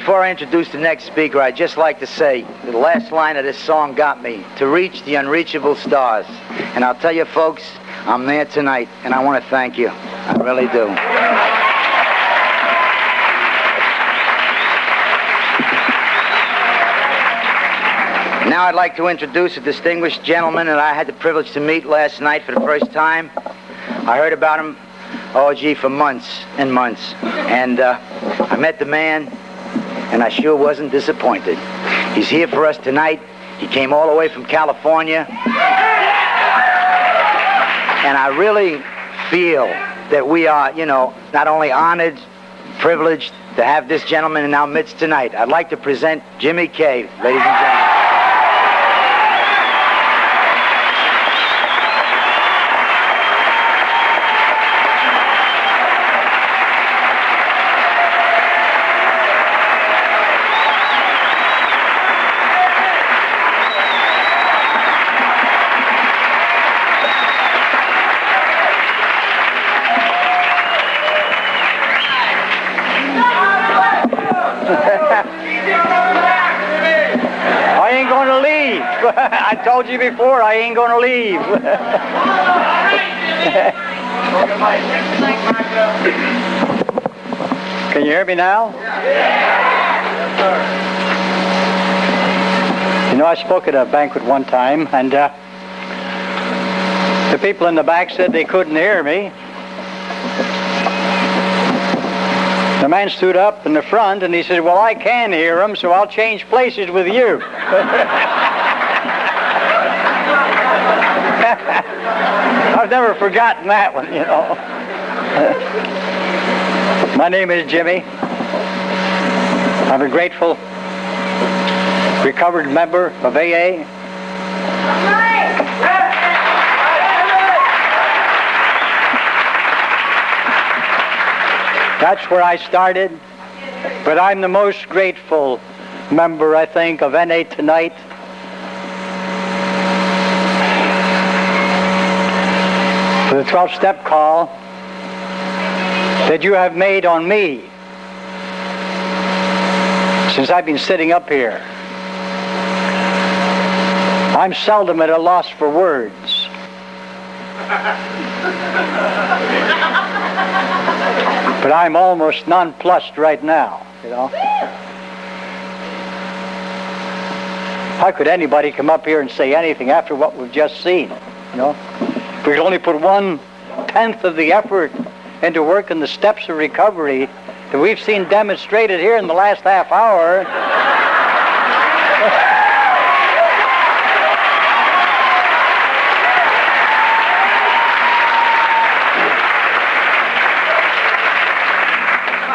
Before I introduce the next speaker, I'd just like to say the last line of this song got me, to reach the unreachable stars. And I'll tell you, folks, I'm there tonight, and I want to thank you. I really do. Now I'd like to introduce a distinguished gentleman that I had the privilege to meet last night for the first time. I heard about him, for months and months. And I met the man, and I sure wasn't disappointed. He's here for us tonight. He came all the way from California. And I really feel that we are, not only honored, privileged to have this gentleman in our midst tonight. I'd like to present Jimmy Kay, ladies and gentlemen. I told you before, I ain't going to leave. Can you hear me now? You know, I spoke at a banquet one time, and the people in the back said they couldn't hear me. The man stood up in the front, and he said, well, I can hear them, so I'll change places with you. I've never forgotten that one, My name is Jimmy. I'm a grateful, recovered member of AA. That's where I started, but I'm the most grateful member, I think, of NA tonight. For the 12-step call that you have made on me since I've been sitting up here. I'm seldom at a loss for words. But I'm almost nonplussed right now, How could anybody come up here and say anything after what we've just seen, If we could only put 1/10 of the effort into working the steps of recovery that we've seen demonstrated here in the last half hour.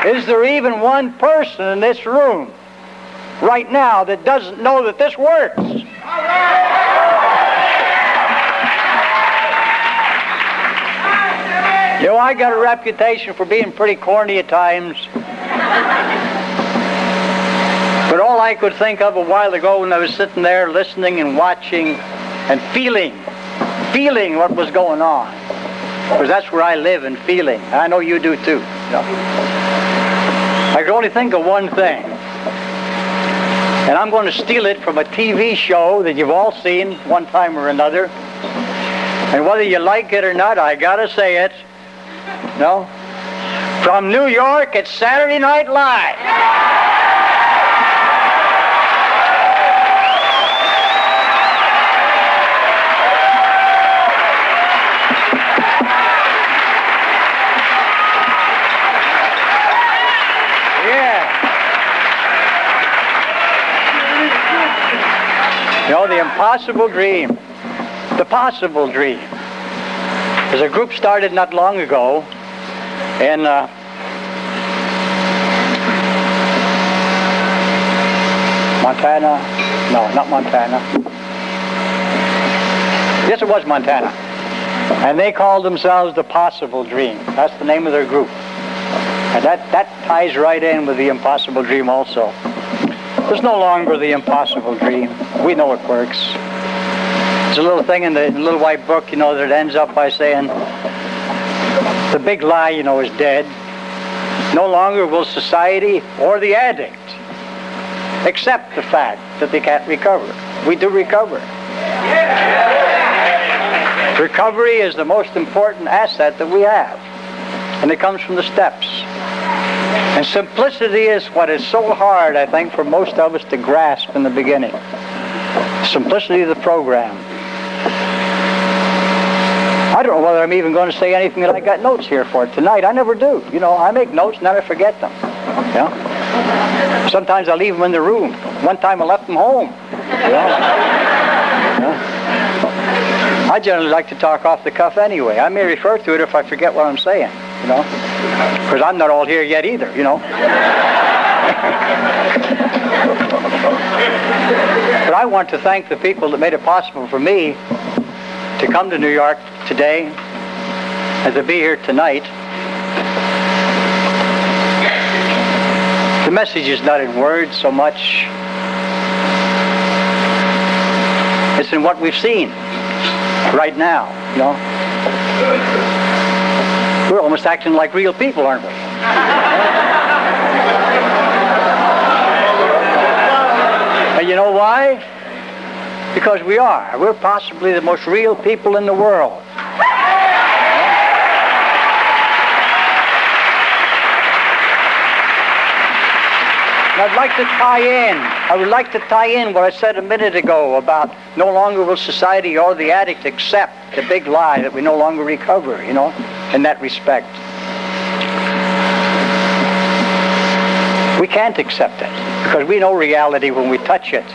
Is there even one person in this room right now that doesn't know that this works? I got a reputation for being pretty corny at times. But all I could think of a while ago when I was sitting there listening and watching and feeling what was going on, because that's where I live, in feeling. I know you do too. I could only think of one thing. And I'm going to steal it from a TV show that you've all seen one time or another. And whether you like it or not, I got to say it. From New York, it's Saturday Night Live. The impossible dream. The possible dream. There's a group started not long ago in Montana. No, not Montana. Yes, it was Montana. And they called themselves the Possible Dream. That's the name of their group. And that ties right in with the impossible dream also. There's no longer the impossible dream. We know it works. There's a little thing in the little white book, that ends up by saying, the big lie, is dead. No longer will society or the addict accept the fact that they can't recover. We do recover. Recovery is the most important asset that we have, and it comes from the steps. And simplicity is what is so hard, I think, for most of us to grasp in the beginning. Simplicity of the program. I don't know whether I'm even going to say anything that I got notes here for tonight. I never do. You know, I make notes and then I forget them. You know? Sometimes I leave them in the room. One time I left them home. You know? I generally like to talk off the cuff anyway. I may refer to it if I forget what I'm saying, you know, because I'm not all here yet either, you know. But I want to thank the people that made it possible for me to come to New York today and to be here tonight. The message is not in words so much. It's in what we've seen right now, you know. We're almost acting like real people, aren't we? And you know why? Because we are. We're possibly the most real people in the world. I would like to tie in what I said a minute ago about no longer will society or the addict accept the big lie that we no longer recover, you know, in that respect. We can't accept it because we know reality when we touch it.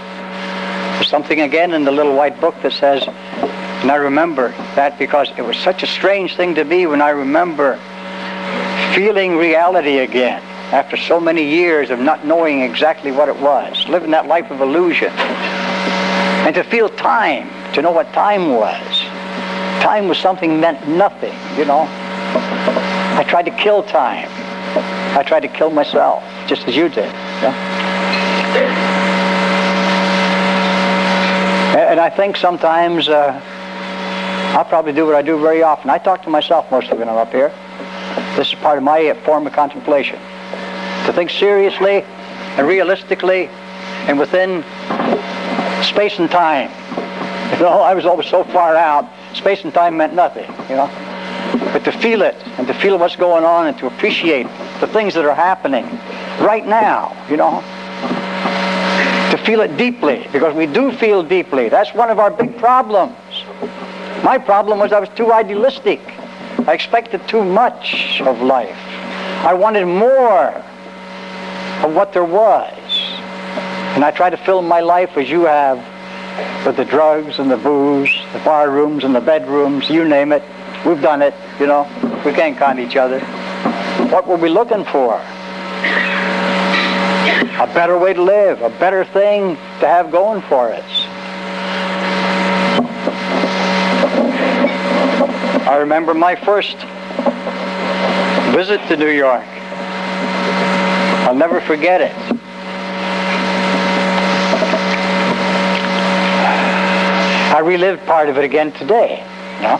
There's something again in the little white book that says, and I remember that because it was such a strange thing to me when I remember feeling reality again. After so many years of not knowing exactly what it was, living that life of illusion, and to feel time, to know what time was. Time was something meant nothing, you know. I tried to kill time. I tried to kill myself, just as you did. Yeah? And I think sometimes I'll probably do what I do very often. I talk to myself mostly when I'm up here. This is part of my form of contemplation. To think seriously and realistically and within space and time. You know, I was always so far out, space and time meant nothing, you know. But to feel it and to feel what's going on and to appreciate the things that are happening right now, you know. To feel it deeply, because we do feel deeply. That's one of our big problems. My problem was I was too idealistic. I expected too much of life. I wanted more of what there was. And I try to fill my life as you have with the drugs and the booze, the bar rooms and the bedrooms, you name it. We've done it, you know. We can't con each other. What were we looking for? A better way to live, a better thing to have going for us. I remember my first visit to New York. I'll never forget it. I relived part of it again today, you know?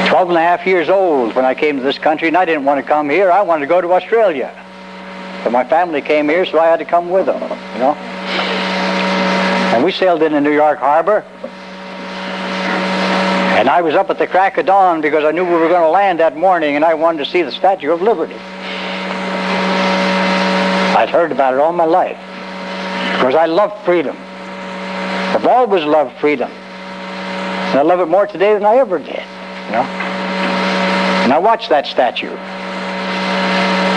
12 and a half years old when I came to this country, and I didn't want to come here. I wanted to go to Australia. But my family came here, so I had to come with them, you know? And we sailed into New York Harbor. And I was up at the crack of dawn because I knew we were going to land that morning, and I wanted to see the Statue of Liberty. I'd heard about it all my life because I love freedom. I've always loved freedom. And I love it more today than I ever did, you know. And I watched that statue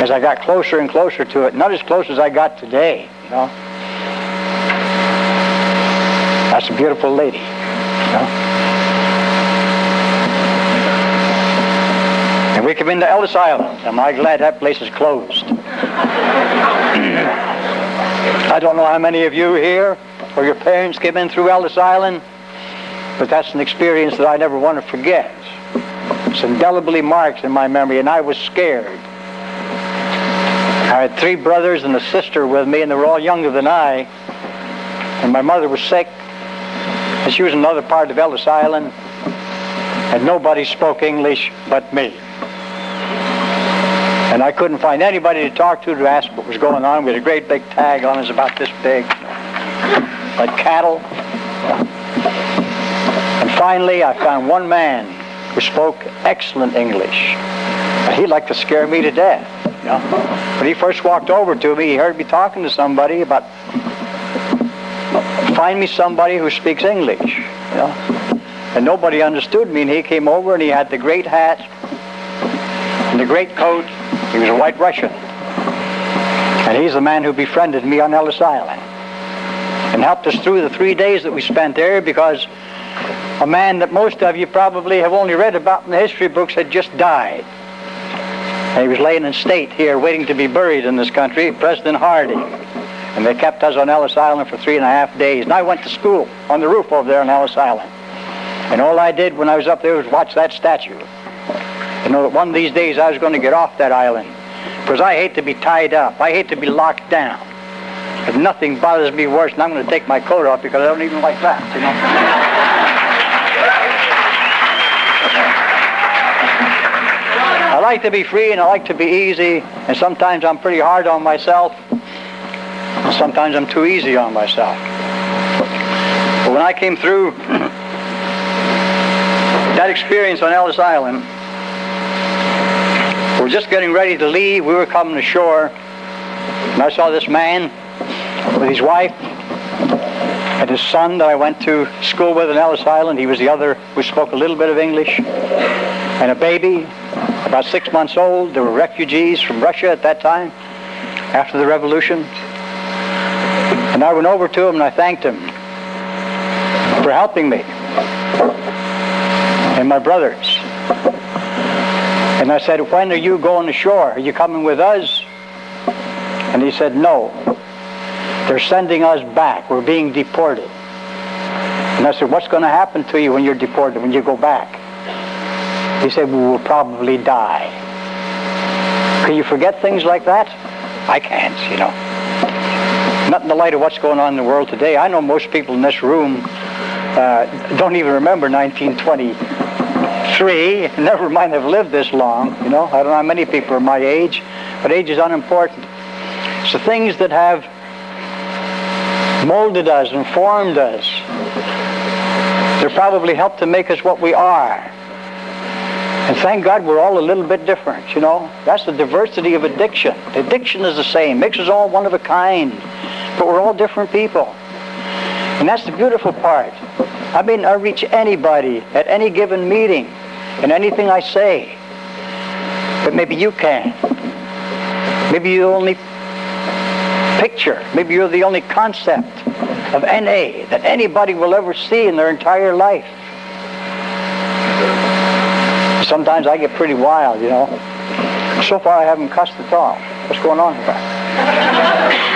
as I got closer and closer to it, not as close as I got today, you know. That's a beautiful lady, you know. And we come into Ellis Island. Am I glad that place is closed? I don't know how many of you here or your parents came in through Ellis Island, but that's an experience that I never want to forget. It's indelibly marked in my memory, and I was scared. I had 3 brothers and a sister with me, and they were all younger than I. And my mother was sick, and she was in another part of Ellis Island, and nobody spoke English but me. And I couldn't find anybody to talk to ask what was going on. We had a great big tag on us about this big, like cattle. And finally, I found one man who spoke excellent English. And he'd like to scare me to death. You know? When he first walked over to me, he heard me talking to somebody about, find me somebody who speaks English. You know? And nobody understood me, and he came over and he had the great hat and the great coat. He was a white Russian. And he's the man who befriended me on Ellis Island and helped us through the 3 days that we spent there, because a man that most of you probably have only read about in the history books had just died. And he was laying in state here waiting to be buried in this country, President Harding. And they kept us on Ellis Island for 3.5 days. And I went to school on the roof over there on Ellis Island. And all I did when I was up there was watch that statue. You know that one of these days I was going to get off that island, because I hate to be tied up. I hate to be locked down. But nothing bothers me worse than I'm going to take my coat off, because I don't even like that, you know. I like to be free and I like to be easy, and sometimes I'm pretty hard on myself, and sometimes I'm too easy on myself. But when I came through that experience on Ellis Island, we were just getting ready to leave. We were coming ashore, and I saw this man with his wife and his son that I went to school with in Ellis Island. He was the other who spoke a little bit of English, and a baby about 6 months old. They were refugees from Russia at that time, after the revolution. And I went over to him and I thanked him for helping me and my brothers. And I said, when are you going ashore? Are you coming with us? And he said, no. They're sending us back. We're being deported. And I said, what's going to happen to you when you're deported, when you go back? He said, we will probably die. Can you forget things like that? I can't, you know. Not in the light of what's going on in the world today. I know most people in this room don't even remember 1923. Never mind have lived this long, you know. I don't know how many people are my age, but age is unimportant. It's the things that have molded us and formed us. They're probably helped to make us what we are. And thank God we're all a little bit different, you know. That's the diversity of addiction. Addiction is the same, makes us all one of a kind, but we're all different people. And that's the beautiful part. I mean, I reach anybody at any given meeting in anything I say. But maybe you can. Maybe you're the only picture, maybe you're the only concept of NA that anybody will ever see in their entire life. Sometimes I get pretty wild, you know. So far I haven't cussed at all. What's going on here?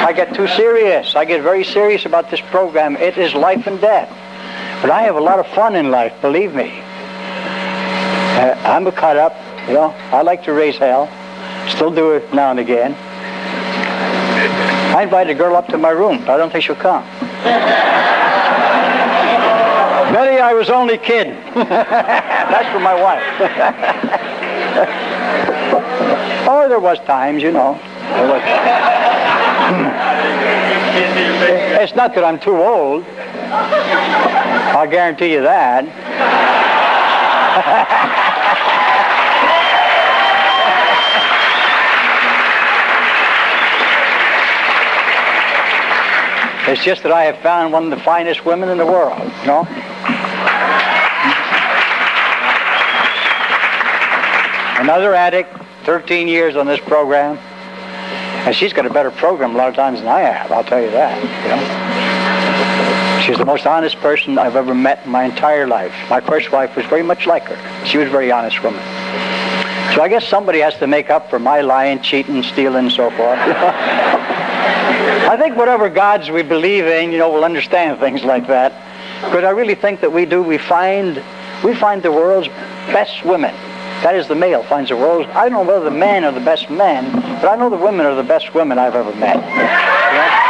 I get too serious. I get very serious about this program. It is life and death. But I have a lot of fun in life, believe me. I'm a cut up, you know. I like to raise hell. Still do it now and again. I invited a girl up to my room, but I don't think she'll come. Betty, I was only kidding. That's for my wife. Oh, there was times, you know. It's not that I'm too old. I'll guarantee you that. It's just that I have found one of the finest women in the world, you know. Another addict, 13 years on this program, and she's got a better program a lot of times than I have, I'll tell you that, you know. She's the most honest person I've ever met in my entire life. My first wife was very much like her. She was a very honest woman. So I guess somebody has to make up for my lying, cheating, stealing, and so forth. I think whatever gods we believe in, you know, will understand things like that. Because I really think that we find the world's best women. That is, the male finds the world's. I don't know whether the men are the best men, but I know the women are the best women I've ever met. Yeah?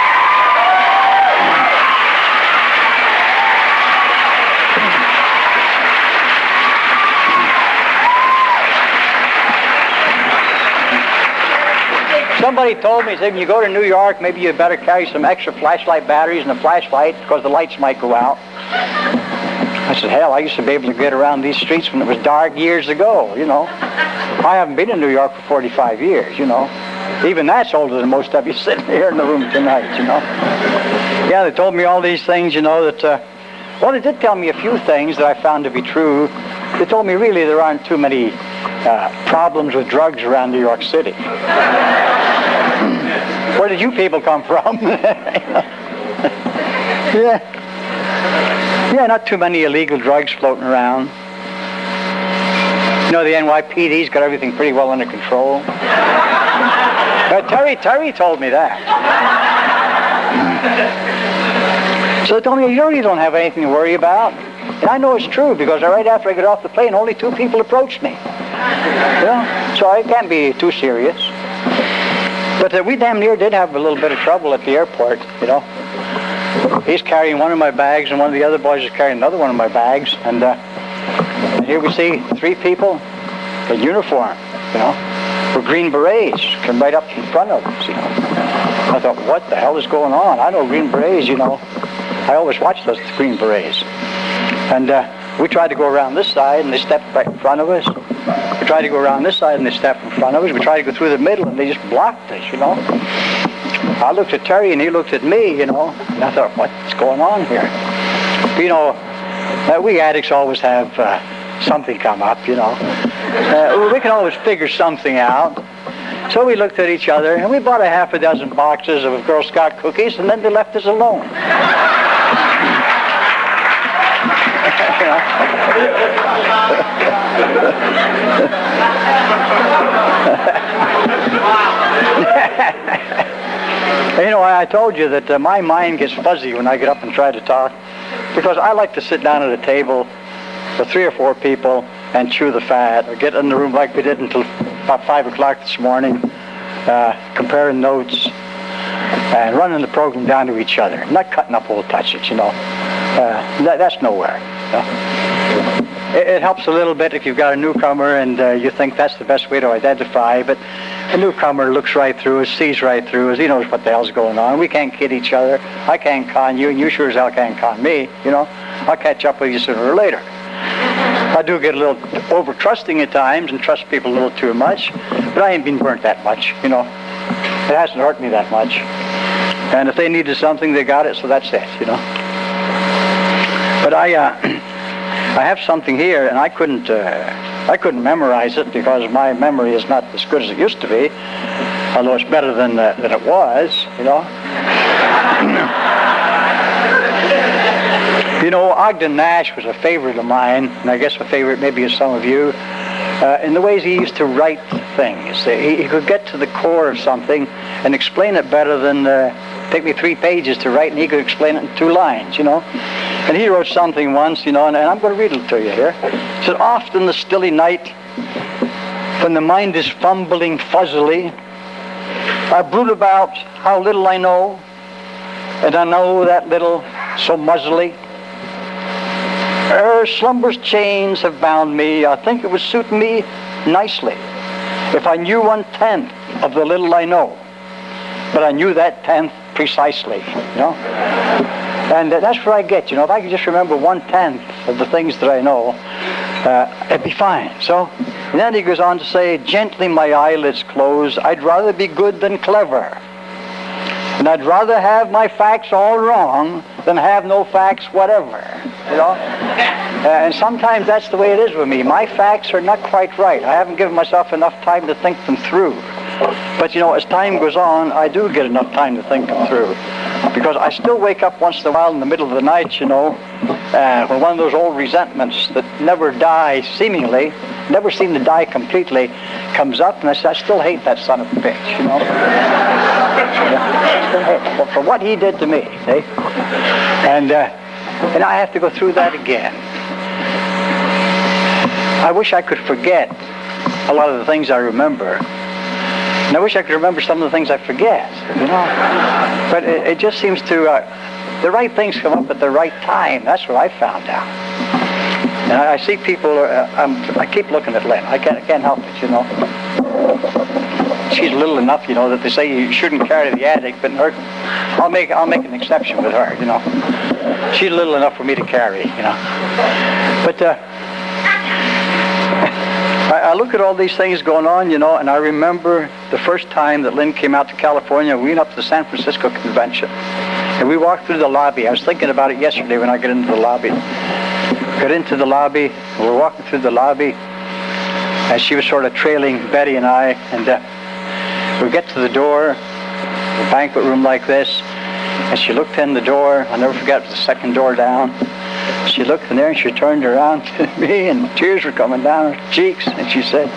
Somebody told me, said, when you go to New York, maybe you better carry some extra flashlight batteries and a flashlight because the lights might go out. I said, hell, I used to be able to get around these streets when it was dark years ago, you know. I haven't been in New York for 45 years, you know. Even that's older than most of you sitting here in the room tonight, you know. Yeah, they told me all these things, you know, that, well, they did tell me a few things that I found to be true. They told me really there aren't too many problems with drugs around New York City. Where did you people come from? Yeah, not too many illegal drugs floating around. You know, the NYPD's got everything pretty well under control. Terry told me that. So they told me, you really don't have anything to worry about. And I know it's true, because right after I got off the plane, only 2 people approached me. You know? So it can't be too serious. But we damn near did have a little bit of trouble at the airport, you know. He's carrying one of my bags, and one of the other boys is carrying another one of my bags. And here we see 3 people in uniform, you know, with green berets, come right up in front of us, you know. I thought, what the hell is going on? I know green berets, you know. I always watch those green berets. And we tried to go around this side, and they stepped right in front of us. We tried to go around this side, and they stepped in front of us. We tried to go through the middle, and they just blocked us, you know. I looked at Terry, and he looked at me, you know. And I thought, what's going on here? You know, we addicts always have something come up, you know. We can always figure something out. So we looked at each other, and we bought a half a dozen boxes of Girl Scout cookies, and then they left us alone. You know? You know, I told you that my mind gets fuzzy when I get up and try to talk, because I like to sit down at a table with 3 or 4 people and chew the fat, or get in the room like we did until about 5 o'clock this morning, comparing notes and running the program down to each other, not cutting up old touches, you know. That's nowhere. You know? It helps a little bit if you've got a newcomer and you think that's the best way to identify, but a newcomer looks right through us, sees right through us, he knows what the hell's going on. We can't kid each other. I can't con you, and you sure as hell can't con me, you know. I'll catch up with you sooner or later. I do get a little over-trusting at times and trust people a little too much, but I ain't been burnt that much, you know. It hasn't hurt me that much. And if they needed something, they got it, so that's it, you know. But I have something here, and I couldn't memorize it because my memory is not as good as it used to be, although it's better than it was, you know. You know, Ogden Nash was a favorite of mine, and I guess a favorite maybe of some of you, in the ways he used to write things. He could get to the core of something and explain it better than take me 3 pages to write, and he could explain it in 2 lines, you know. And he wrote something once, you know, and I'm going to read it to you here. He said, "Oft in the stilly night, when the mind is fumbling fuzzily, I brood about how little I know, and I know that little so muzzily. Ere slumber's chains have bound me, I think it would suit me nicely if I knew 1/10 of the little I know, but I knew that 10th precisely, you know." And that's where I get, you know, if I could just remember 1/10 of the things that I know, it'd be fine. So, and then he goes on to say, "Gently my eyelids close, I'd rather be good than clever. And I'd rather have my facts all wrong than have no facts whatever," you know. And sometimes that's the way it is with me. My facts are not quite right. I haven't given myself enough time to think them through. But, you know, as time goes on, I do get enough time to think them through. Because I still wake up once in a while in the middle of the night, you know, when one of those old resentments that never die seemingly, never seem to die completely, comes up, and I say, I still hate that son of a bitch, you know. For what he did to me, see? And I have to go through that again. I wish I could forget a lot of the things I remember. And I wish I could remember some of the things I forget, you know. But it just seems to, the right things come up at the right time. That's what I found out. And I see people, I keep looking at Lynn. I can't help it, you know. she's little enough, you know, that they say you shouldn't carry the attic, but I'll make an exception with her, you know. She's little enough for me to carry, you know. But I look at all these things going on, you know, and I remember the first time that Lynn came out to California. We went up to the San Francisco convention, and we walked through the lobby. I was thinking about it yesterday when I got into the lobby. Got into the lobby, and we're walking through the lobby, and she was sort of trailing Betty and I, and we get to the door, the banquet room like this, and she looked in the door. I'll never forget, it was the second door down. She looked in there, and she turned around to me, and tears were coming down her cheeks, and she said,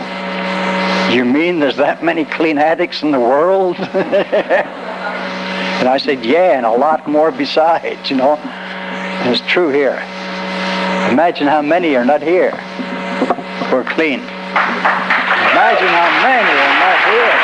"You mean there's that many clean addicts in the world?" And I said, "Yeah, and a lot more besides, you know." And it's true here. Imagine how many are not here who are clean. Imagine how many are not here.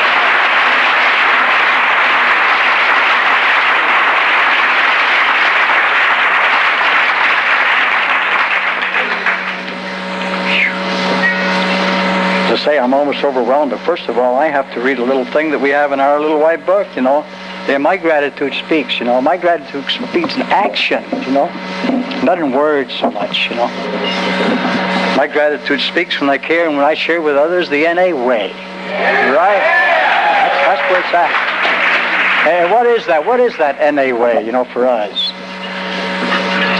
To say I'm almost overwhelmed, but first of all, I have to read a little thing that we have in our little white book, you know. Yeah, my gratitude speaks, you know. My gratitude speaks in action, you know. Not in words so much, you know. My gratitude speaks when I care and when I share with others the NA way. Right? That's where it's at. And what is that? What is that NA way, you know, for us?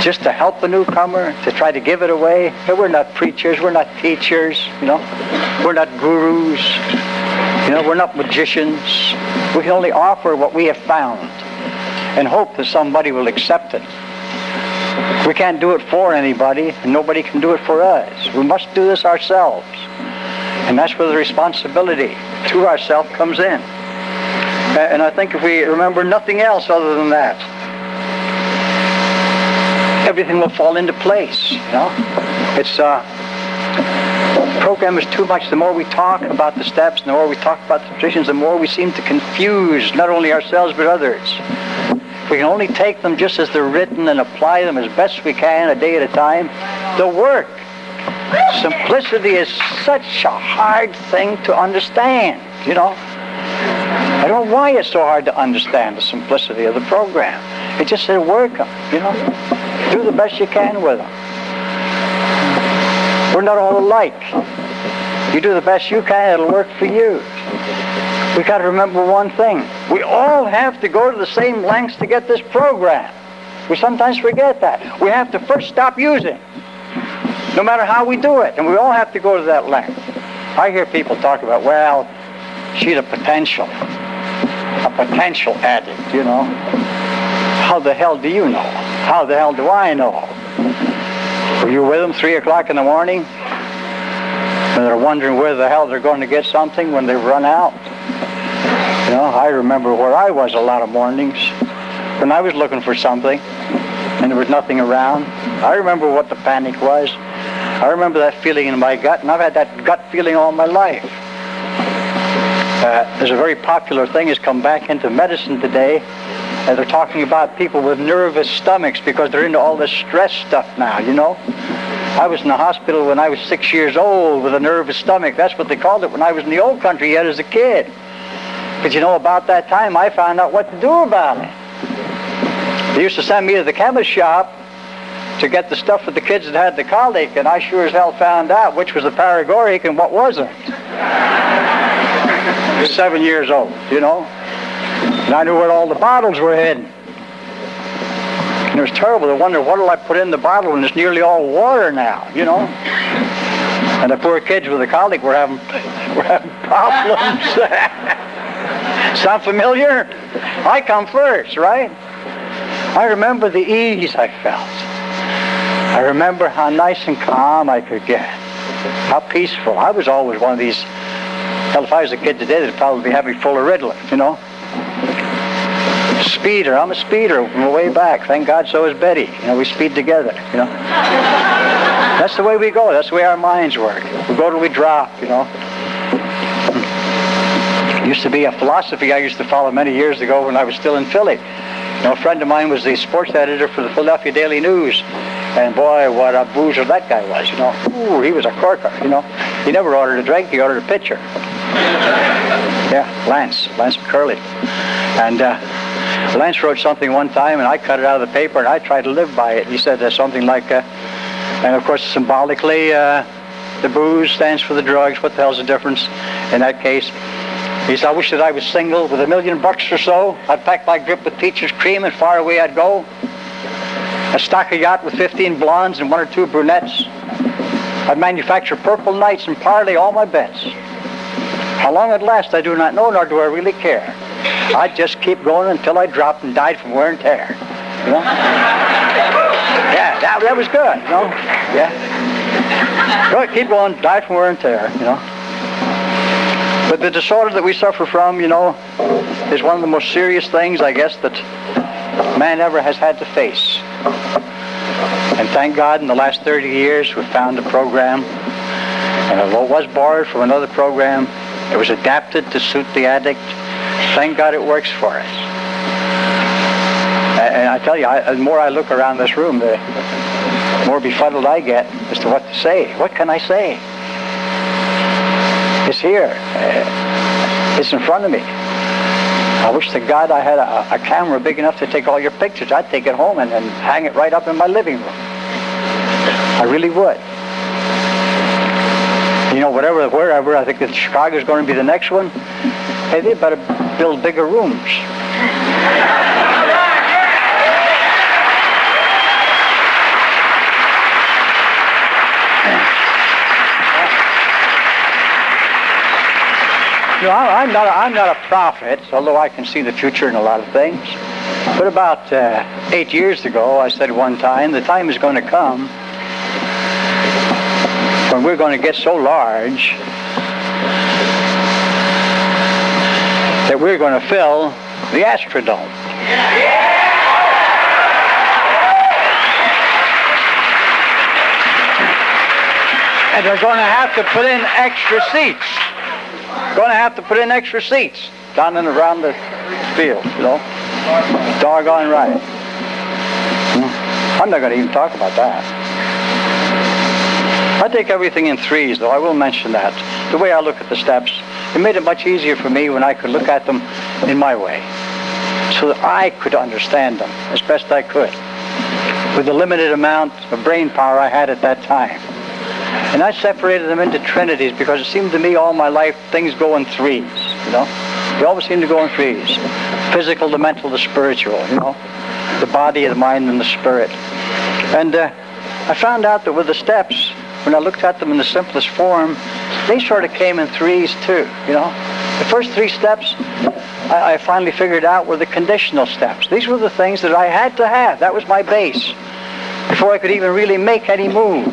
Just to help a newcomer, to try to give it away. We're not preachers, we're not teachers, you know. We're not gurus, you know, we're not magicians. We can only offer what we have found and hope that somebody will accept it. We can't do it for anybody, and nobody can do it for us. We must do this ourselves. And that's where the responsibility to ourselves comes in. And I think if we remember nothing else other than that, everything will fall into place, you know. It's the program is too much. The more we talk about the steps, the more we talk about the traditions, the more we seem to confuse not only ourselves but others. If we can only take them just as they're written and apply them as best we can a day at a time, they'll work. Simplicity is such a hard thing to understand, you know. I don't know why it's so hard to understand the simplicity of the program. It just said work them, you know. Do the best you can with them. We're not all alike. You do the best you can, it'll work for you. We got to remember one thing. We all have to go to the same lengths to get this program. We sometimes forget that. We have to first stop using, no matter how we do it. And we all have to go to that length. I hear people talk about, well, she's a potential addict, you know. How the hell do you know? How the hell do I know? Were you with them 3 o'clock in the morning? And they're wondering where the hell they're going to get something when they run out. You know, I remember where I was a lot of mornings when I was looking for something and there was nothing around. I remember what the panic was. I remember that feeling in my gut, and I've had that gut feeling all my life. There's a very popular thing has come back into medicine today, and they're talking about people with nervous stomachs because they're into all this stress stuff now, you know. I was in the hospital when I was 6 years old with a nervous stomach. That's what they called it when I was in the old country yet as a kid. But you know, about that time I found out what to do about it. They used to send me to the chemist shop to get the stuff for the kids that had the colic, and I sure as hell found out which was the paregoric and what wasn't. 7 years old, you know. And I knew where all the bottles were hidden. And it was terrible to wonder, what will I put in the bottle when it's nearly all water now, you know? And the poor kids with the colic were having problems. Sound familiar? I come first, right? I remember the ease I felt. I remember how nice and calm I could get. How peaceful. I was always one of these, hell, if I was a kid today, they'd probably have me full of Ritalin, you know? Speeder. I'm a speeder from way back. Thank God so is Betty. You know, we speed together, you know? That's the way we go. That's the way our minds work. We go till we drop, you know? It used to be a philosophy I used to follow many years ago when I was still in Philly. You know, a friend of mine was the sports editor for the Philadelphia Daily News. And boy, what a boozer that guy was, you know. Ooh, he was a corker, you know. He never ordered a drink, he ordered a pitcher. Yeah, Lance McCurley. And Lance wrote something one time, and I cut it out of the paper, and I tried to live by it. He said something like, and of course symbolically, the booze stands for the drugs. What the hell's the difference in that case? He said, I wish that I was single with $1 million or so. I'd pack my grip with peaches cream, and far away I'd go. I'd stock a yacht with 15 blondes and 1 or 2 brunettes. I'd manufacture purple nights and parlay all my bets. How long it'd last, I do not know, nor do I really care. I'd just keep going until I dropped and died from wear and tear. You know? Yeah, that was good, you know? Yeah. Go, keep going, die from wear and tear, you know? But the disorder that we suffer from, you know, is one of the most serious things, I guess, that man ever has had to face. And thank God in the last 30 years we've found a program, and although it was borrowed from another program, it was adapted to suit the addict. Thank God it works for us. And I tell you, the more I look around this room, the more befuddled I get as to what to say. What can I say? It's here. It's in front of me. I wish to God I had a camera big enough to take all your pictures. I'd take it home and hang it right up in my living room. I really would. You know, wherever, I think that Chicago's going to be the next one. Hey, they better build bigger rooms. You know, I'm not a prophet, although I can see the future in a lot of things. But about 8 years ago, I said one time, the time is going to come when we're going to get so large that we're going to fill the Astrodome. And they're going to have to put in extra seats. Going to have to put in extra seats down and around the field, you know. Doggone right. I'm not going to even talk about that. I take everything in threes, though. I will mention that. The way I look at the steps, it made it much easier for me when I could look at them in my way, so that I could understand them as best I could, with the limited amount of brain power I had at that time. And I separated them into trinities because it seemed to me all my life things go in threes, you know. They always seem to go in threes. Physical, the mental, the spiritual, you know. The body, the mind, and the spirit. And I found out that with the steps, when I looked at them in the simplest form, they sort of came in threes too, you know. The first 3 steps I finally figured out were the conditional steps. These were the things that I had to have. That was my base before I could even really make any move.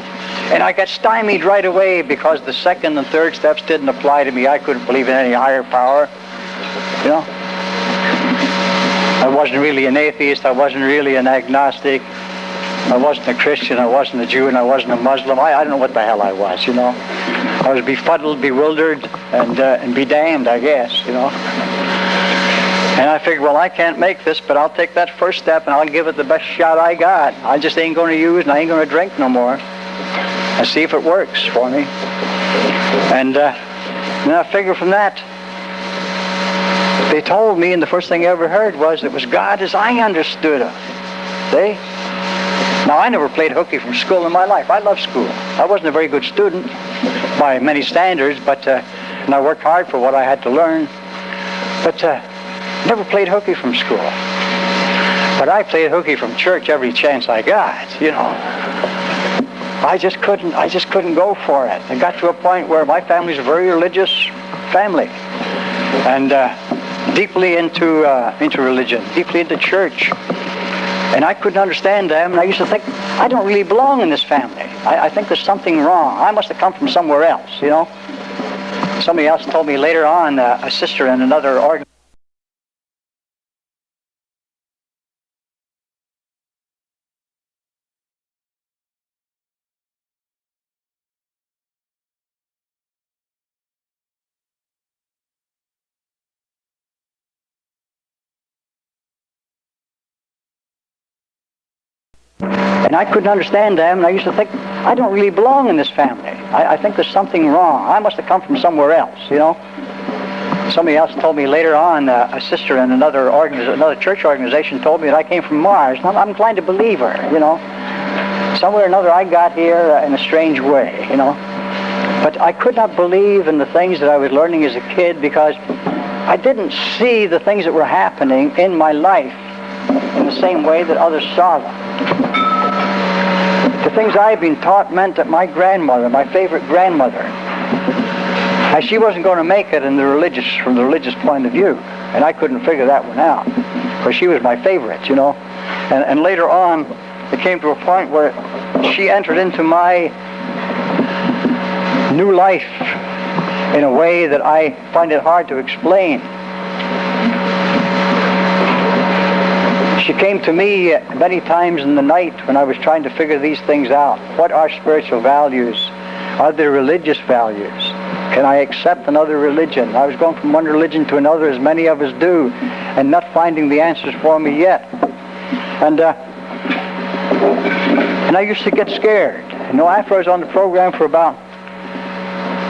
And I got stymied right away because the second and third steps didn't apply to me. I couldn't believe in any higher power, you know. I wasn't really an atheist. I wasn't really an agnostic. I wasn't a Christian. I wasn't a Jew, and I wasn't a Muslim. I don't know what the hell I was, you know. I was befuddled, bewildered, and be damned, I guess, you know. And I figured, well, I can't make this, but I'll take that first step and I'll give it the best shot I got. I just ain't going to use and I ain't going to drink no more. And see if it works for me. And then I figured from that, they told me, and the first thing I ever heard was it was God as I understood it. See? Now, I never played hooky from school in my life. I loved school. I wasn't a very good student by many standards, but and I worked hard for what I had to learn. But never played hooky from school. But I played hooky from church every chance I got, you know. I just couldn't go for it. I got to a point where my family's a very religious family, and deeply into religion, deeply into church. And I couldn't understand them, and I used to think, I don't really belong in this family. I think there's something wrong. I must have come from somewhere else, you know. Somebody else told me later on, a sister in another organization. And I couldn't understand them, and I used to think, I don't really belong in this family. I think there's something wrong. I must have come from somewhere else, you know. Somebody else told me later on, a sister in another church organization told me that I came from Mars. And I'm inclined to believe her, you know. Somewhere or another I got here in a strange way, you know. But I could not believe in the things that I was learning as a kid because I didn't see the things that were happening in my life in the same way that others saw them. The things I had been taught meant that my grandmother, my favorite grandmother, she wasn't going to make it from the religious point of view. And I couldn't figure that one out. Because she was my favorite, you know. And later on, it came to a point where she entered into my new life in a way that I find it hard to explain. She came to me many times in the night when I was trying to figure these things out. What are spiritual values? Are there religious values? Can I accept another religion? I was going from one religion to another, as many of us do, and not finding the answers for me yet. And I used to get scared. You know, after I was on the program for about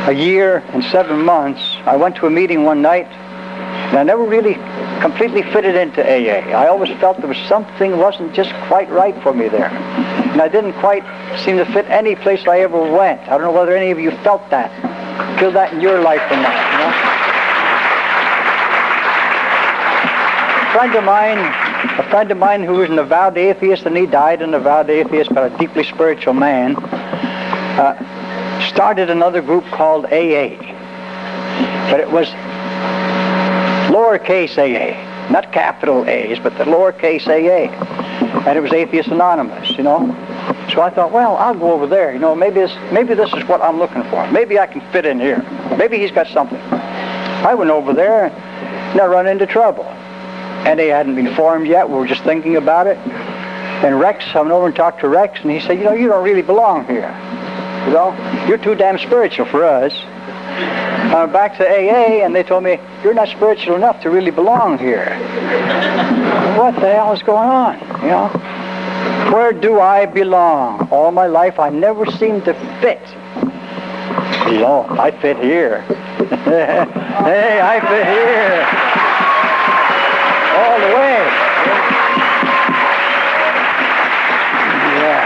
a year and 7 months, I went to a meeting one night, and I never really completely fitted into AA. I always felt there was something wasn't just quite right for me there. And I didn't quite seem to fit any place I ever went. I don't know whether any of you felt that. Feel that in your life or not, you know? A friend of mine who was an avowed atheist, and he died an avowed atheist, but a deeply spiritual man, started another group called AA. But it was lowercase AA, not capital A's, but the lowercase AA. And it was Atheist Anonymous, you know. So I thought, well, I'll go over there. You know, maybe this is what I'm looking for. Maybe I can fit in here. Maybe he's got something. I went over there, and I run into trouble. NA hadn't been formed yet. We were just thinking about it. And Rex, I went over and talked to Rex, and he said, you know, you don't really belong here. You know, you're too damn spiritual for us. I went back to AA, and they told me, you're not spiritual enough to really belong here. What the hell is going on, you know? Where do I belong? All my life, I never seemed to fit. You know, I fit here. Hey, I fit here. All the way. Yeah.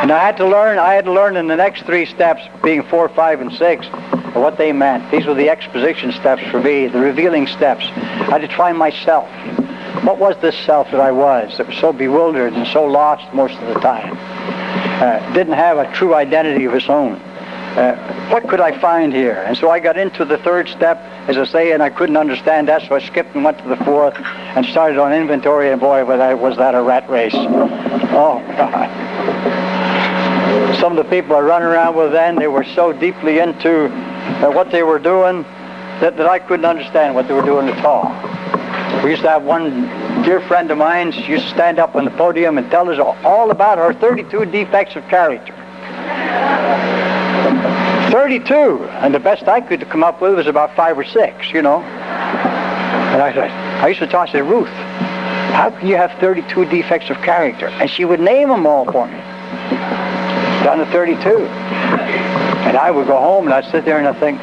And I had to learn in the next 3 steps, being 4, 5, and 6, what they meant. These were the exposition steps for me, the revealing steps. I had to find myself. What was this self that I was that was so bewildered and so lost most of the time? Didn't have a true identity of its own. What could I find here? And so I got into the 3rd step, as I say, and I couldn't understand that, so I skipped and went to the 4th and started on inventory, and boy, was that a rat race. Oh, God. Some of the people I run around with then, they were so deeply into what they were doing that I couldn't understand what they were doing at all. We used to have one dear friend of mine. She used to stand up on the podium and tell us all about her 32 defects of character. 32, and the best I could come up with was about 5 or 6, you know. And I used to talk to Ruth, how can you have 32 defects of character? And she would name them all for me, down to 32. And I would go home and I'd sit there and I'd think,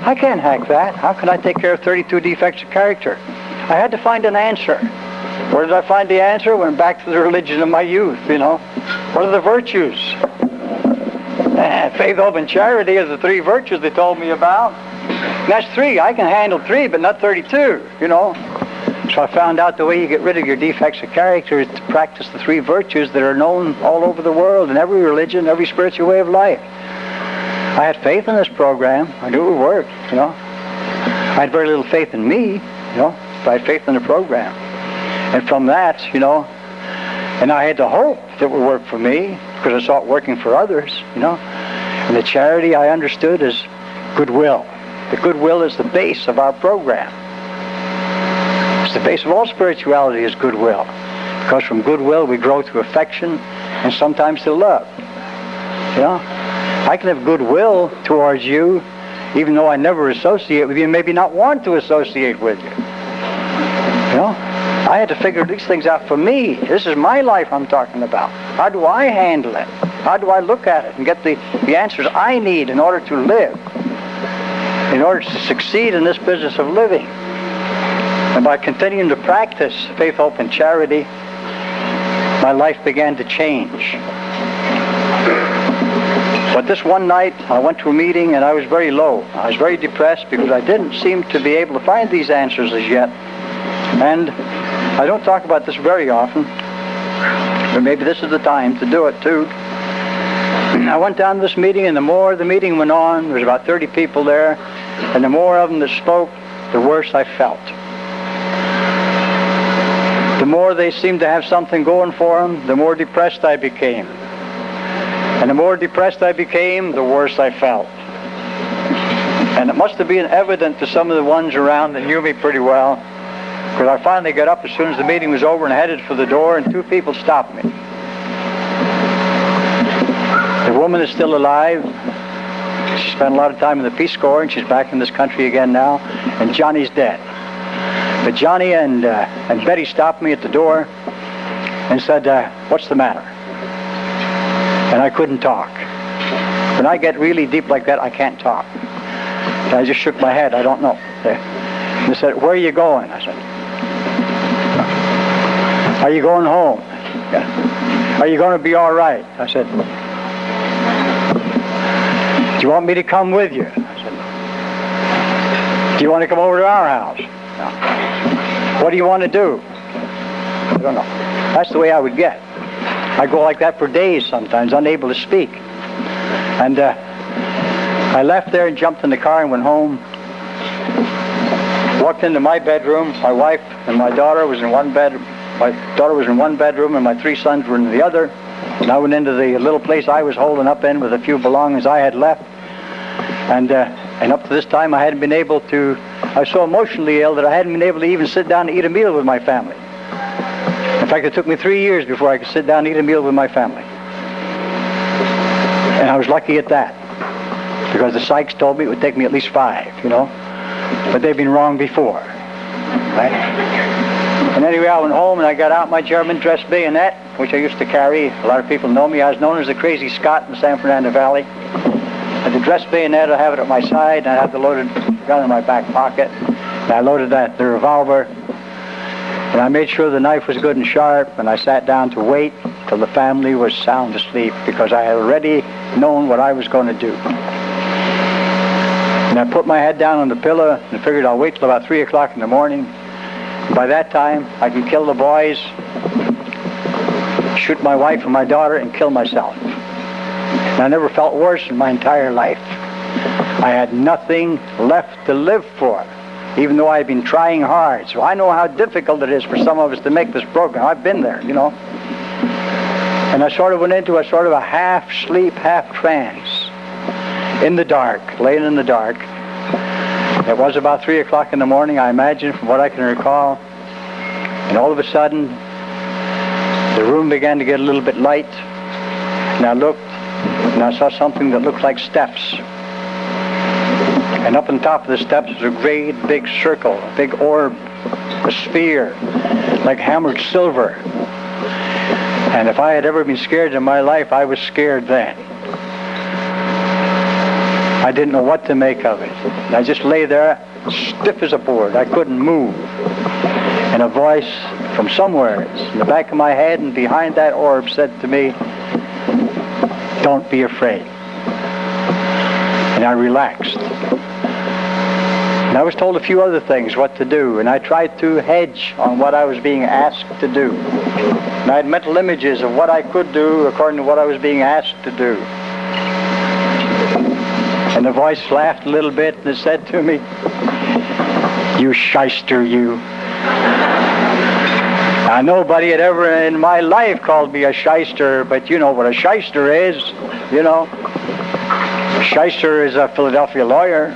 I can't hack that. How can I take care of 32 defects of character? I had to find an answer. Where did I find the answer? Went back to the religion of my youth, you know. What are the virtues? Faith, hope, and charity are the 3 virtues they told me about. And that's 3. I can handle 3, but not 32, you know. So I found out the way you get rid of your defects of character is to practice the 3 virtues that are known all over the world in every religion, every spiritual way of life. I had faith in this program. I knew it would work, you know. I had very little faith in me, you know, but I had faith in the program. And from that, you know, and I had the hope that it would work for me because I saw it working for others, you know. And the charity I understood is goodwill. The goodwill is the base of our program. It's the base of all spirituality is goodwill. Because from goodwill we grow to affection and sometimes to love. You know? I can have goodwill towards you even though I never associate with you and maybe not want to associate with you. You know? I had to figure these things out for me. This is my life I'm talking about. How do I handle it? How do I look at it and get the answers I need in order to live? in order to succeed in this business of living. And by continuing to practice faith, hope, and charity, my life began to change. But this one night, I went to a meeting and I was very low. I was very depressed because I didn't seem to be able to find these answers as yet. And I don't talk about this very often, but maybe this is the time to do it too. I went down to this meeting, and the more the meeting went on, there was about 30 people there, and the more of them that spoke, the worse I felt. The more they seemed to have something going for them, the more depressed I became. And the more depressed I became, the worse I felt. And it must have been evident to some of the ones around that knew me pretty well, because I finally got up as soon as the meeting was over and headed for the door, and two people stopped me. The woman is still alive. She spent a lot of time in the Peace Corps, and she's back in this country again now, and Johnny's dead. But Johnny and Betty stopped me at the door and said, what's the matter? And I couldn't talk. When I get really deep like that, I can't talk. And I just shook my head. I don't know. They said, where are you going? I said, are you going home? Are you going to be all right? I said, do you want me to come with you? I said, do you want to come over to our house? No. What do you want to do? I don't know. That's the way I would get. I go like that for days sometimes, unable to speak. And I left there and jumped in the car and went home. Walked into my bedroom. My wife and my daughter was in one bed. My daughter was in one bedroom and my three sons were in the other. And I went into the little place I was holding up in with a few belongings I had left. And up to this time I hadn't been able to, I was so emotionally ill that I hadn't been able to even sit down and eat a meal with my family. In fact, it took me 3 years before I could sit down and eat a meal with my family. And I was lucky at that, because the psychs told me it would take me at least 5, you know. But they've been wrong before, right? And anyway, I went home and I got out my German dress bayonet, which I used to carry. A lot of people know me. I was known as the Crazy Scot in the San Fernando Valley. And the dress bayonet, I have it at my side, and I have the loaded gun in my back pocket. And I loaded the revolver. And I made sure the knife was good and sharp, and I sat down to wait till the family was sound asleep, because I had already known what I was going to do. And I put my head down on the pillow and figured I'll wait till about 3 o'clock in the morning. By that time, I can kill the boys, shoot my wife and my daughter, and kill myself. And I never felt worse in my entire life. I had nothing left to live for, even though I've been trying hard. So I know how difficult it is for some of us to make this program. I've been there, you know. And I sort of went into a sort of a half-sleep, half-trance, in the dark, laying in the dark. It was about 3 o'clock in the morning, I imagine, from what I can recall. And all of a sudden, the room began to get a little bit light. And I looked, and I saw something that looked like steps. And up on top of the steps was a great big circle, a big orb, a sphere, like hammered silver. And if I had ever been scared in my life, I was scared then. I didn't know what to make of it. And I just lay there, stiff as a board. I couldn't move. And a voice from somewhere in the back of my head and behind that orb said to me, "Don't be afraid." And I relaxed. And I was told a few other things, what to do, and I tried to hedge on what I was being asked to do. And I had mental images of what I could do according to what I was being asked to do. And the voice laughed a little bit and it said to me, "You shyster, you." Now, nobody had ever in my life called me a shyster, but you know what a shyster is, you know. A shyster is a Philadelphia lawyer.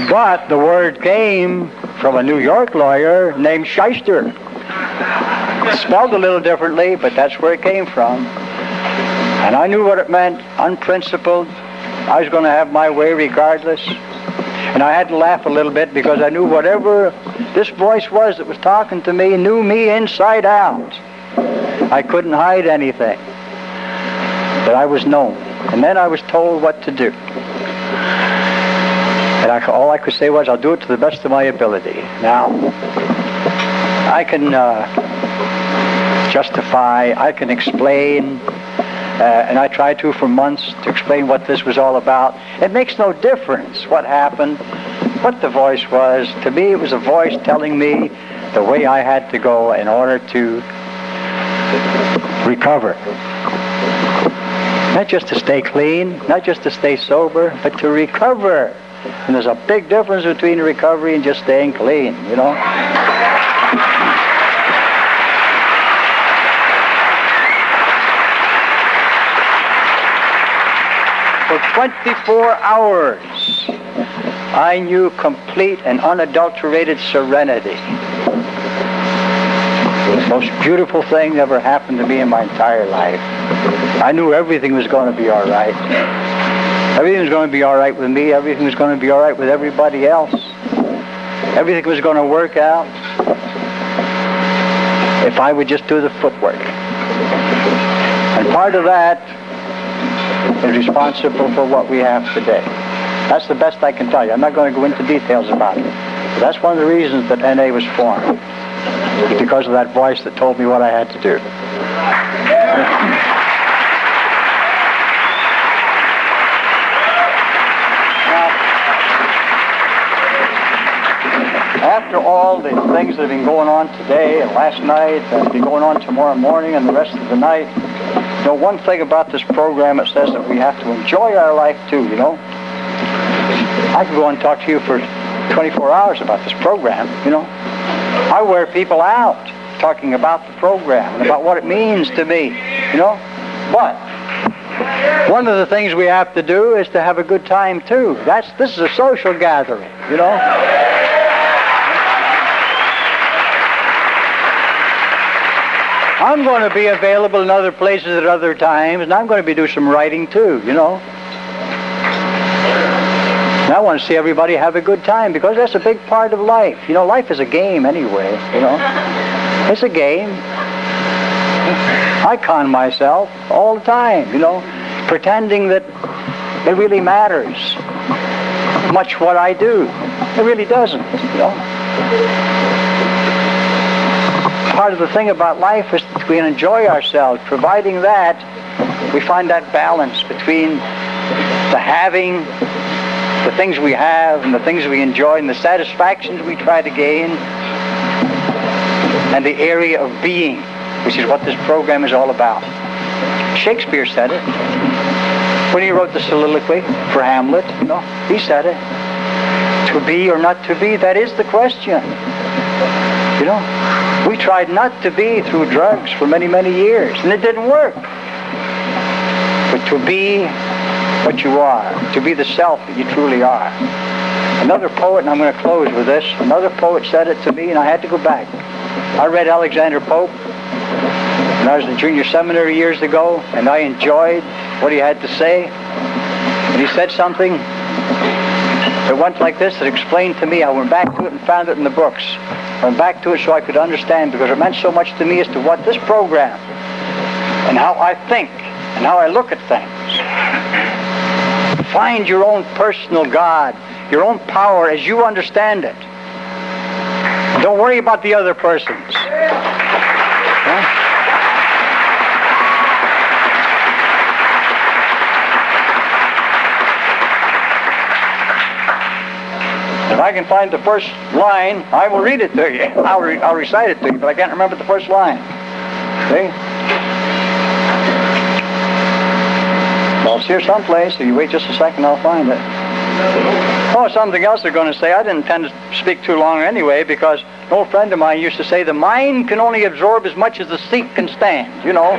But the word came from a New York lawyer named Shyster. Spelled a little differently, but that's where it came from. And I knew what it meant, unprincipled. I was going to have my way regardless. And I had to laugh a little bit because I knew whatever this voice was that was talking to me knew me inside out. I couldn't hide anything. that I was known. And then I was told what to do. And all I could say was, I'll do it to the best of my ability. Now, I can justify, I can explain, and I tried to for months to explain what this was all about. It makes no difference what happened, what the voice was. To me, it was a voice telling me the way I had to go in order to recover. Not just to stay clean, not just to stay sober, but to recover. And there's a big difference between recovery and just staying clean, you know. For 24 hours, I knew complete and unadulterated serenity. It was the most beautiful thing that ever happened to me in my entire life. I knew everything was going to be all right. Everything was going to be all right with me. Everything was going to be all right with everybody else. Everything was going to work out if I would just do the footwork. And part of that is responsible for what we have today. That's the best I can tell you. I'm not going to go into details about it. But that's one of the reasons that NA was formed. Because of that voice that told me what I had to do. After all the things that have been going on today and last night, and will be going on tomorrow morning and the rest of the night, you know, one thing about this program, it says that we have to enjoy our life too, you know. I could go and talk to you for 24 hours about this program, you know. I wear people out talking about the program and about what it means to me, you know. But one of the things we have to do is to have a good time too. This is a social gathering, you know. I'm going to be available in other places at other times, and I'm going to be doing some writing too, you know. And I want to see everybody have a good time, because that's a big part of life. You know, life is a game anyway, you know. It's a game. I con myself all the time, you know, pretending that it really matters much what I do. It really doesn't, you know. Part of the thing about life is that we enjoy ourselves. Providing that, we find that balance between the having, the things we have, and the things we enjoy, and the satisfactions we try to gain, and the area of being, which is what this program is all about. Shakespeare said it when he wrote the soliloquy for Hamlet. You know, he said it. To be or not to be, that is the question. You know, we tried not to be through drugs for many, many years, and it didn't work. But to be what you are, to be the self that you truly are. Another poet, and I'm going to close with this, another poet said it to me, and I had to go back. I read Alexander Pope when I was in junior seminary years ago, and I enjoyed what he had to say. And he said something that went like this, that explained to me. I went back to it and found it in the books. I went back to it so I could understand, because it meant so much to me as to what this program and how I think and how I look at things. Find your own personal God, your own power as you understand it. Don't worry about the other persons. Huh? If I can find the first line, I will read it to you. I'll recite it to you, but I can't remember the first line. See? Well, it's here someplace. If you wait just a second, I'll find it. Oh, something else they're going to say. I didn't intend to speak too long anyway, because an old friend of mine used to say, the mind can only absorb as much as the seat can stand, you know.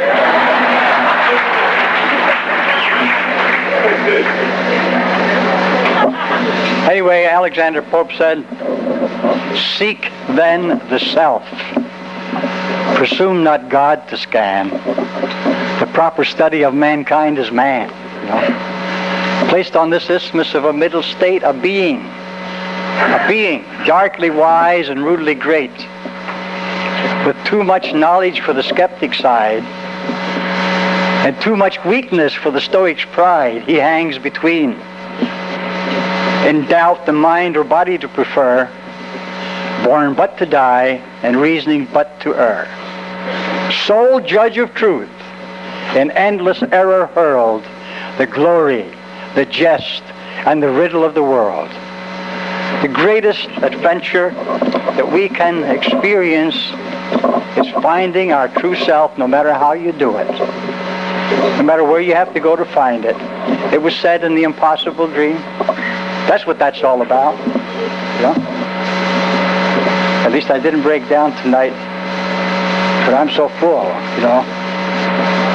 Anyway, Alexander Pope said, seek then the self. Presume not God to scan. The proper study of mankind is man. You know? Placed on this isthmus of a middle state, a being, darkly wise and rudely great, with too much knowledge for the skeptic side, and too much weakness for the Stoic's pride. He hangs between. In doubt, the mind or body to prefer, born but to die, and reasoning but to err. Sole judge of truth, in endless error hurled, the glory, the jest, and the riddle of the world. The greatest adventure that we can experience is finding our true self, no matter how you do it, no matter where you have to go to find it. It was said in the impossible dream. That's what that's all about. You know? At least I didn't break down tonight, but I'm so full, you know.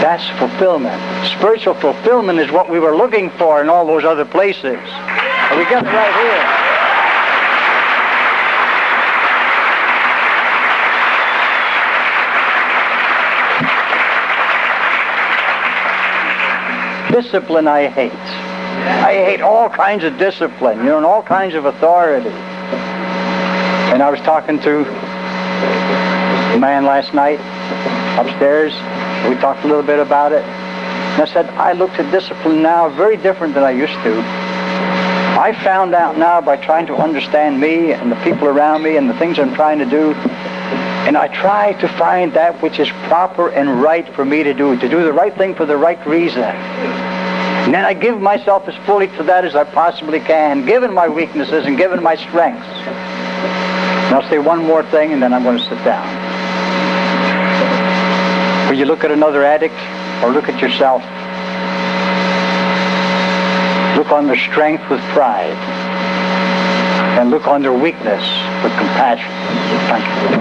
That's fulfillment. Spiritual fulfillment is what we were looking for in all those other places. And we got it right here. Discipline I hate. I hate all kinds of discipline, you know, and all kinds of authority. And I was talking to a man last night upstairs. We talked a little bit about it. And I said, I looked at discipline now very different than I used to. I found out now by trying to understand me and the people around me and the things I'm trying to do. And I try to find that which is proper and right for me to do the right thing for the right reason. And then I give myself as fully to that as I possibly can, given my weaknesses and given my strengths. And I'll say one more thing, and then I'm going to sit down. When you look at another addict, or look at yourself, look on their strength with pride, and look on their weakness with compassion. Thank you.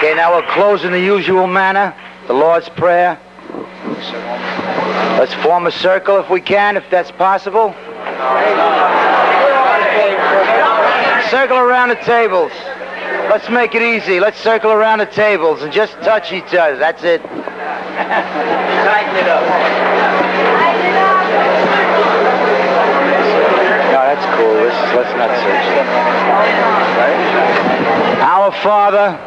Okay, now we'll close in the usual manner, the Lord's Prayer. Let's form a circle if we can, if that's possible. Circle around the tables. Let's make it easy. Let's circle around the tables and just touch each other. That's it. Tighten it up. No, that's cool. Let's not search. Our Father,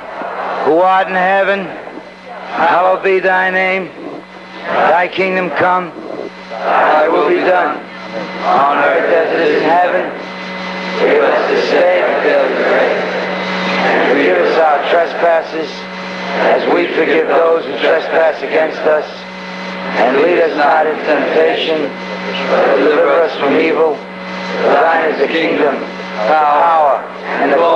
who art in heaven, hallowed be thy name. Thy kingdom come, thy will be done, on earth as it is in heaven. Give us this day our daily bread, and forgive us our trespasses, as we forgive those who trespass against us. And lead us not into temptation, but deliver us from evil. For thine is the kingdom, power, and the glory